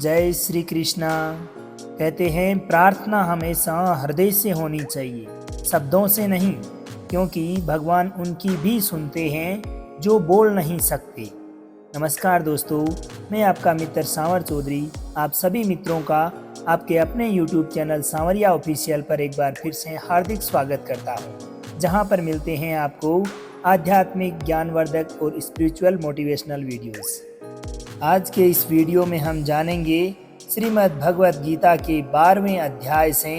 जय श्री कृष्णा। कहते हैं प्रार्थना हमेशा हृदय से होनी चाहिए, शब्दों से नहीं, क्योंकि भगवान उनकी भी सुनते हैं जो बोल नहीं सकते। नमस्कार दोस्तों, मैं आपका मित्र सांवर चौधरी आप सभी मित्रों का आपके अपने YouTube चैनल सांवरिया ऑफिशियल पर एक बार फिर से हार्दिक स्वागत करता हूँ, जहाँ पर मिलते हैं आपको आध्यात्मिक ज्ञानवर्धक और स्पिरिचुअल मोटिवेशनल वीडियोस। आज के इस वीडियो में हम जानेंगे श्रीमद् भगवत गीता के 12वें अध्याय से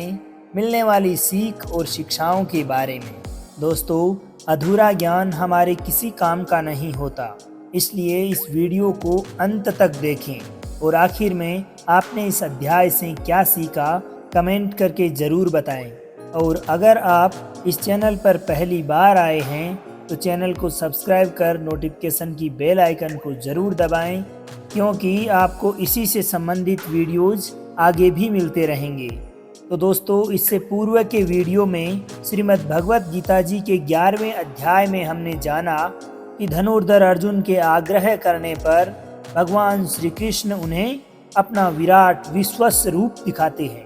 मिलने वाली सीख और शिक्षाओं के बारे में। दोस्तों, अधूरा ज्ञान हमारे किसी काम का नहीं होता, इसलिए इस वीडियो को अंत तक देखें और आखिर में आपने इस अध्याय से क्या सीखा कमेंट करके ज़रूर बताएं। और अगर आप इस चैनल पर पहली बार आए हैं तो चैनल को सब्सक्राइब कर नोटिफिकेशन की बेल आइकन को ज़रूर दबाएं, क्योंकि आपको इसी से संबंधित वीडियोज़ आगे भी मिलते रहेंगे। तो दोस्तों, इससे पूर्व के वीडियो में श्रीमद् भगवत गीता जी के 11वें अध्याय में हमने जाना कि धनुर्धर अर्जुन के आग्रह करने पर भगवान श्री कृष्ण उन्हें अपना विराट विश्वस्त रूप दिखाते हैं।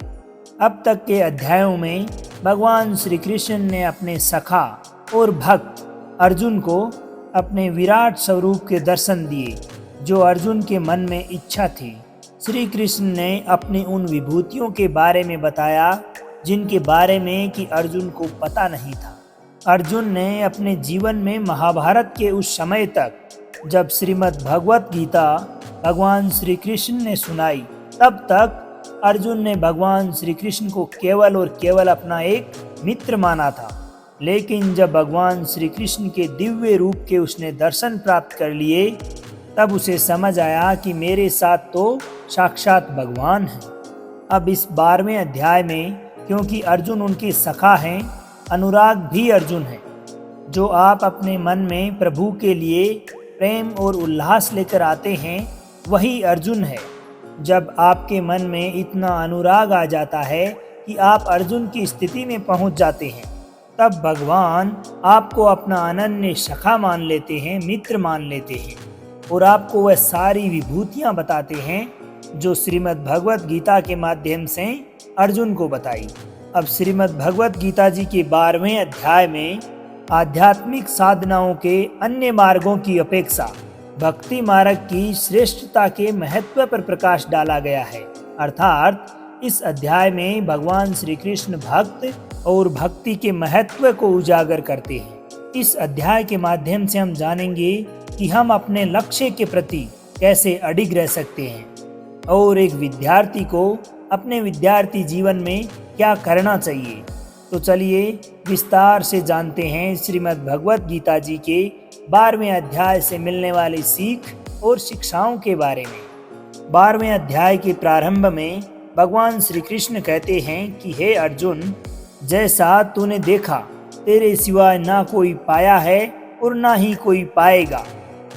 अब तक के अध्यायों में भगवान श्री कृष्ण ने अपने सखा और भक्त अर्जुन को अपने विराट स्वरूप के दर्शन दिए, जो अर्जुन के मन में इच्छा थी। श्री कृष्ण ने अपनी उन विभूतियों के बारे में बताया जिनके बारे में कि अर्जुन को पता नहीं था। अर्जुन ने अपने जीवन में महाभारत के उस समय तक जब श्रीमद् भगवत गीता भगवान श्री कृष्ण ने सुनाई, तब तक अर्जुन ने भगवान श्री कृष्ण को केवल और केवल अपना एक मित्र माना था। लेकिन जब भगवान श्री कृष्ण के दिव्य रूप के उसने दर्शन प्राप्त कर लिए, तब उसे समझ आया कि मेरे साथ तो साक्षात भगवान हैं। अब इस 12वें अध्याय में, क्योंकि अर्जुन उनके सखा हैं, अनुराग भी अर्जुन है। जो आप अपने मन में प्रभु के लिए प्रेम और उल्लास लेकर आते हैं, वही अर्जुन है। जब आपके मन में इतना अनुराग आ जाता है कि आप अर्जुन की स्थिति में पहुंच जाते हैं, तब भगवान आपको अपना अनन्य सखा मान लेते हैं, मित्र मान लेते हैं, और आपको वह सारी विभूतियां बताते हैं जो श्रीमद् भगवत गीता के माध्यम से अर्जुन को बताई। अब श्रीमद् भगवत गीता जी के 12वें अध्याय में आध्यात्मिक साधनाओं के अन्य मार्गों की अपेक्षा भक्ति मार्ग की श्रेष्ठता के महत्व पर प्रकाश डाला गया है। अर्थात इस अध्याय में भगवान श्री कृष्ण भक्त और भक्ति के महत्व को उजागर करते हैं। इस अध्याय के माध्यम से हम जानेंगे कि हम अपने लक्ष्य के प्रति कैसे अडिग रह सकते हैं और एक विद्यार्थी को अपने विद्यार्थी जीवन में क्या करना चाहिए। तो चलिए विस्तार से जानते हैं श्रीमद् भगवत गीता जी के 12वें अध्याय से मिलने वाली सीख और शिक्षाओं के बारे में। 12वें अध्याय के प्रारंभ में भगवान श्री कृष्ण कहते हैं कि हे अर्जुन, जैसा तूने देखा तेरे सिवाय ना कोई पाया है और ना ही कोई पाएगा,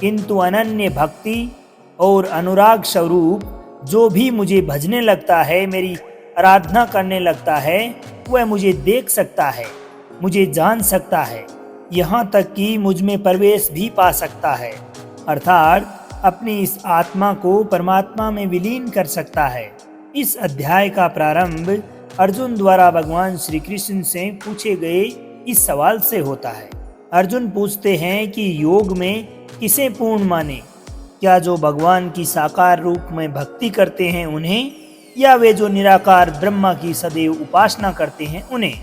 किंतु अनन्य भक्ति और अनुराग स्वरूप जो भी मुझे भजने लगता है, मेरी आराधना करने लगता है, वह मुझे देख सकता है, मुझे जान सकता है, यहाँ तक कि मुझ में प्रवेश भी पा सकता है। अर्थात अपनी इस आत्मा को परमात्मा में विलीन कर सकता है। इस अध्याय का प्रारंभ अर्जुन द्वारा भगवान श्री कृष्ण से पूछे गए इस सवाल से होता है। अर्जुन पूछते हैं कि योग में किसे पूर्ण माने, क्या जो भगवान की साकार रूप में भक्ति करते हैं उन्हें, या वे जो निराकार ब्रह्मा की सदैव उपासना करते हैं उन्हें।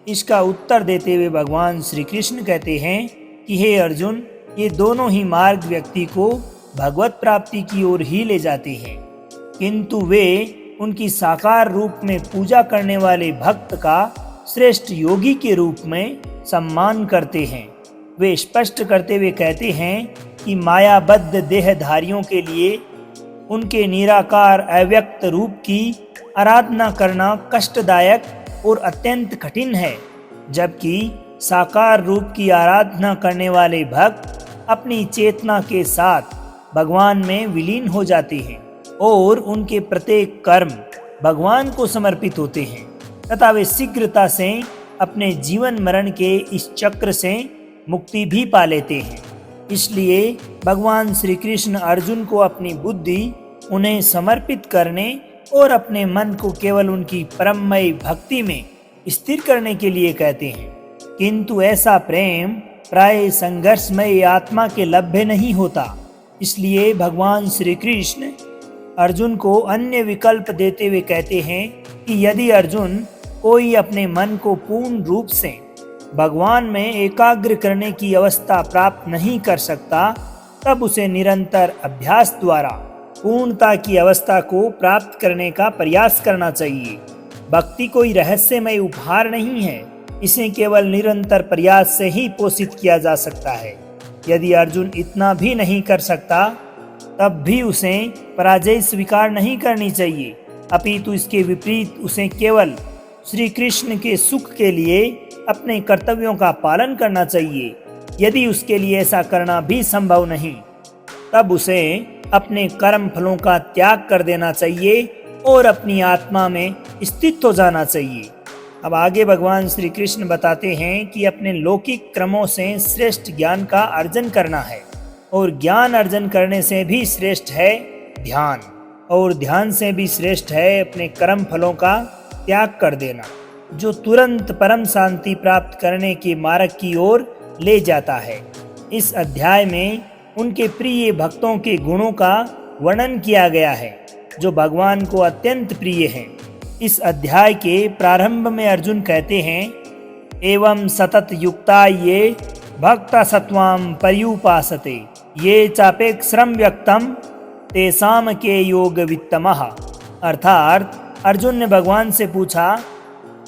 इसका उत्तर देते हुए भगवान श्री कृष्ण कहते हैं कि हे अर्जुन, ये दोनों ही मार्ग व्यक्ति को भगवत प्राप्ति की ओर ही ले जाते हैं, किंतु वे उनकी साकार रूप में पूजा करने वाले भक्त का श्रेष्ठ योगी के रूप में सम्मान करते हैं। वे स्पष्ट करते हुए कहते हैं कि मायाबद्ध देहधारियों के लिए उनके निराकार अव्यक्त रूप की आराधना करना कष्टदायक और अत्यंत कठिन है, जबकि साकार रूप की आराधना करने वाले भक्त अपनी चेतना के साथ भगवान में विलीन हो जाते हैं और उनके प्रत्येक कर्म भगवान को समर्पित होते हैं तथा वे शीघ्रता से अपने जीवन मरण के इस चक्र से मुक्ति भी पा लेते हैं। इसलिए भगवान श्री कृष्ण अर्जुन को अपनी बुद्धि उन्हें समर्पित करने और अपने मन को केवल उनकी परममय भक्ति में स्थिर करने के लिए कहते हैं। किंतु ऐसा प्रेम प्राय संघर्षमय आत्मा के लभ्य नहीं होता। इसलिए भगवान श्री कृष्ण अर्जुन को अन्य विकल्प देते हुए कहते हैं कि यदि अर्जुन कोई अपने मन को पूर्ण रूप से भगवान में एकाग्र करने की अवस्था प्राप्त नहीं कर सकता, तब उसे निरंतर अभ्यास द्वारा पूर्णता की अवस्था को प्राप्त करने का प्रयास करना चाहिए। भक्ति कोई रहस्यमय उपहार नहीं है, इसे केवल निरंतर प्रयास से ही पोषित किया जा सकता है। यदि अर्जुन इतना भी नहीं कर सकता, तब भी उसे पराजय स्वीकार नहीं करनी चाहिए, अपितु इसके विपरीत उसे केवल श्री कृष्ण के सुख के लिए अपने कर्तव्यों का पालन करना चाहिए। यदि उसके लिए ऐसा करना भी संभव नहीं, तब उसे अपने कर्म फलों का त्याग कर देना चाहिए और अपनी आत्मा में स्थित हो जाना चाहिए। अब आगे भगवान श्री कृष्ण बताते हैं कि अपने लौकिक क्रमों से श्रेष्ठ ज्ञान का अर्जन करना है, और ज्ञान अर्जन करने से भी श्रेष्ठ है ध्यान, और ध्यान से भी श्रेष्ठ है अपने कर्म फलों का त्याग कर देना, जो तुरंत परम शांति प्राप्त करने के मार्ग की ओर ले जाता है। इस अध्याय में उनके प्रिय भक्तों के गुणों का वर्णन किया गया है, जो भगवान को अत्यंत प्रिय हैं। इस अध्याय के प्रारंभ में अर्जुन कहते हैं, एवं सतत युक्ता ये भक्ता सत्वाम पर्युपासते ये चापेक्षरम व्यक्तम तेसाम के योग वित्तमः। अर्थात अर्जुन ने भगवान से पूछा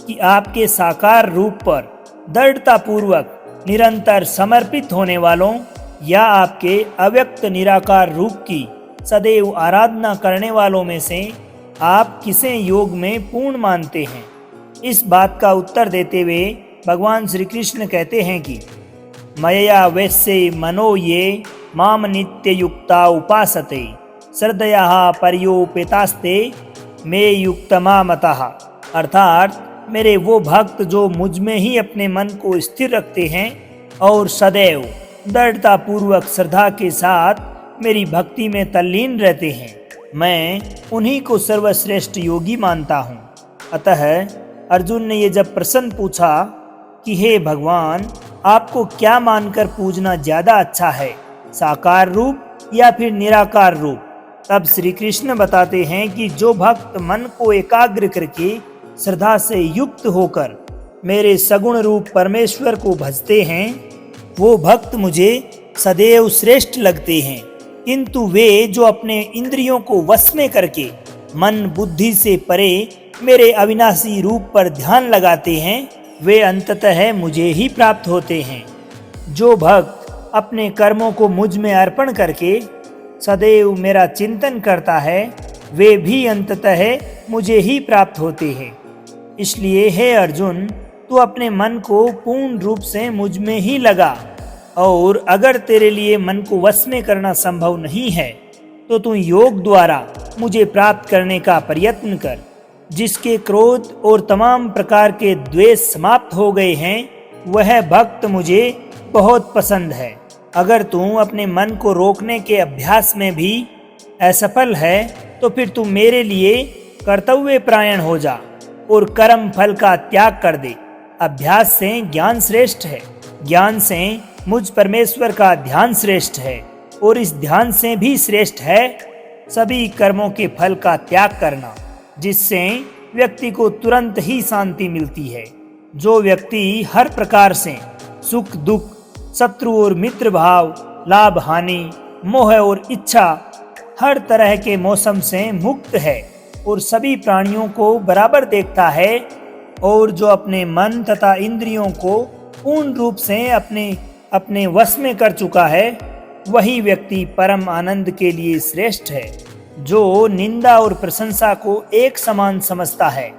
कि आपके साकार रूप पर दृढ़ता पूर्वक निरंतर समर्पित होने वालों या आपके अव्यक्त निराकार रूप की सदैव आराधना करने वालों में से आप किसे योग में पूर्ण मानते हैं। इस बात का उत्तर देते हुए भगवान श्री कृष्ण कहते हैं कि मयया वैश्य मनो ये माम नित्य युक्ता उपासते श्रद्धया पर्योपेतास्ते मे युक्तमा मतः। अर्थात मेरे वो भक्त जो मुझ में ही अपने मन को स्थिर रखते हैं और सदैव दृढ़ता पूर्वक श्रद्धा के साथ मेरी भक्ति में तल्लीन रहते हैं, मैं उन्हीं को सर्वश्रेष्ठ योगी मानता हूँ। अतः अर्जुन ने ये जब प्रश्न पूछा कि हे भगवान, आपको क्या मानकर पूजना ज्यादा अच्छा है, साकार रूप या फिर निराकार रूप, तब श्री कृष्ण बताते हैं कि जो भक्त मन को एकाग्र करके श्रद्धा से युक्त होकर मेरे सगुण रूप परमेश्वर को भजते हैं, वो भक्त मुझे सदैव श्रेष्ठ लगते हैं। किंतु वे जो अपने इंद्रियों को वश में करके मन बुद्धि से परे मेरे अविनाशी रूप पर ध्यान लगाते हैं, वे अंततः मुझे ही प्राप्त होते हैं। जो भक्त अपने कर्मों को मुझ में अर्पण करके सदैव मेरा चिंतन करता है, वे भी अंततः मुझे ही प्राप्त होते हैं। इसलिए हे अर्जुन, तू अपने मन को पूर्ण रूप से मुझ में ही लगा, और अगर तेरे लिए मन को वश में करना संभव नहीं है, तो तू योग द्वारा मुझे प्राप्त करने का प्रयत्न कर। जिसके क्रोध और तमाम प्रकार के द्वेष समाप्त हो गए हैं, वह भक्त मुझे बहुत पसंद है। अगर तू अपने मन को रोकने के अभ्यास में भी असफल है, तो फिर तू मेरे लिए कर्तव्य परायण हो जा और कर्म फल का त्याग कर दे। अभ्यास से ज्ञान श्रेष्ठ है, ज्ञान से मुझ परमेश्वर का ध्यान श्रेष्ठ है, और इस ध्यान से भी श्रेष्ठ है सभी कर्मों के फल का त्याग करना, जिससे व्यक्ति को तुरंत ही शांति मिलती है। जो व्यक्ति हर प्रकार से सुख दुख, शत्रु और मित्र भाव, लाभ हानि, मोह और इच्छा, हर तरह के मौसम से मुक्त है और सभी प्राणियों को बराबर देखता है, और जो अपने मन तथा इंद्रियों को पूर्ण रूप से अपने वश में कर चुका है, वही व्यक्ति परम आनंद के लिए श्रेष्ठ है। जो निंदा और प्रशंसा को एक समान समझता है,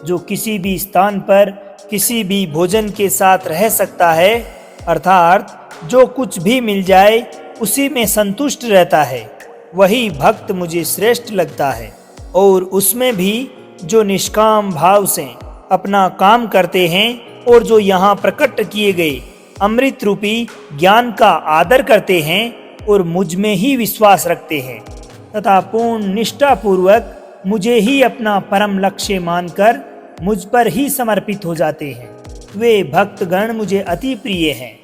जो किसी भी स्थान पर किसी भी भोजन के साथ रह सकता है, अर्थात जो कुछ भी मिल जाए उसी में संतुष्ट रहता है, वही भक्त मुझे श्रेष्ठ लगता है। और उसमें भी जो निष्काम भाव से अपना काम करते हैं और जो यहाँ प्रकट किए गए अमृत रूपी ज्ञान का आदर करते हैं और मुझ में ही विश्वास रखते हैं, तथा पूर्ण निष्ठा पूर्वक मुझे ही अपना परम लक्ष्य मानकर मुझ पर ही समर्पित हो जाते हैं, वे भक्तगण मुझे अति प्रिय हैं।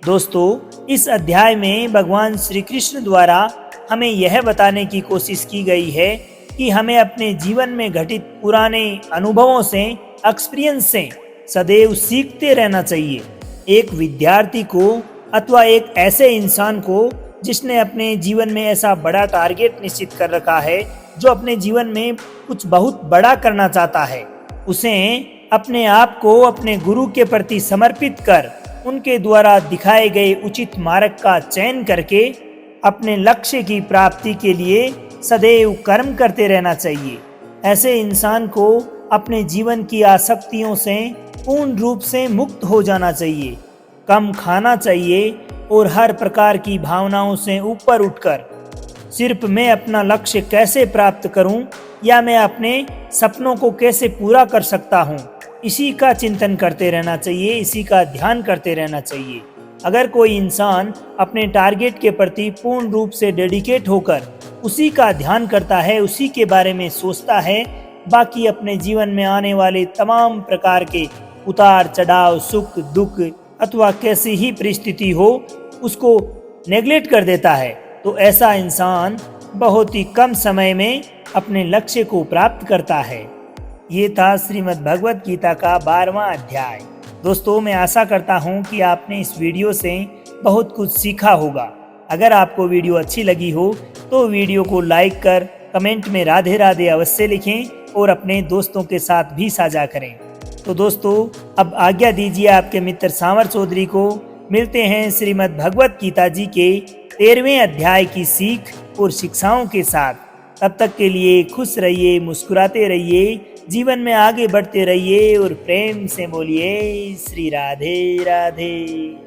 दोस्तों, इस अध्याय में भगवान श्री कृष्ण द्वारा हमें यह बताने की कोशिश की गई है कि हमें अपने जीवन में घटित पुराने अनुभवों से, एक्सपीरियंस से सदैव सीखते रहना चाहिए। एक विद्यार्थी को अथवा एक ऐसे इंसान को जिसने अपने जीवन में ऐसा बड़ा टारगेट निश्चित कर रखा है, जो अपने जीवन में कुछ बहुत बड़ा करना चाहता है, उसे अपने आप को अपने गुरु के प्रति समर्पित कर उनके द्वारा दिखाए गए उचित मार्ग का चयन करके अपने लक्ष्य की प्राप्ति के लिए सदैव कर्म करते रहना चाहिए। ऐसे इंसान को अपने जीवन की आसक्तियों से पूर्ण रूप से मुक्त हो जाना चाहिए, कम खाना चाहिए और हर प्रकार की भावनाओं से ऊपर उठकर सिर्फ मैं अपना लक्ष्य कैसे प्राप्त करूं या मैं अपने सपनों को कैसे पूरा कर सकता हूं, इसी का चिंतन करते रहना चाहिए, इसी का ध्यान करते रहना चाहिए। अगर कोई इंसान अपने टारगेट के प्रति पूर्ण रूप से डेडिकेट होकर उसी का ध्यान करता है, उसी के बारे में सोचता है, बाकी अपने जीवन में आने वाले तमाम प्रकार के उतार चढ़ाव, सुख दुख अथवा कैसी ही परिस्थिति हो, उसको नेग्लेक्ट कर देता है, तो ऐसा इंसान बहुत ही कम समय में अपने लक्ष्य को प्राप्त करता है। ये था श्रीमद् भगवत गीता का 12वां अध्याय। दोस्तों, मैं आशा करता हूँ कि आपने इस वीडियो से बहुत कुछ सीखा होगा। अगर आपको वीडियो अच्छी लगी हो तो वीडियो को लाइक कर कमेंट में राधे राधे अवश्य लिखें और अपने दोस्तों के साथ भी साझा करें। तो दोस्तों, अब आज्ञा दीजिए आपके मित्र सांवर चौधरी को। मिलते हैं श्रीमद् भगवत गीता जी के 13वें अध्याय की सीख और शिक्षाओं के साथ। तब तक के लिए खुश रहिए, मुस्कुराते रहिए, जीवन में आगे बढ़ते रहिए और प्रेम से बोलिए श्री राधे राधे।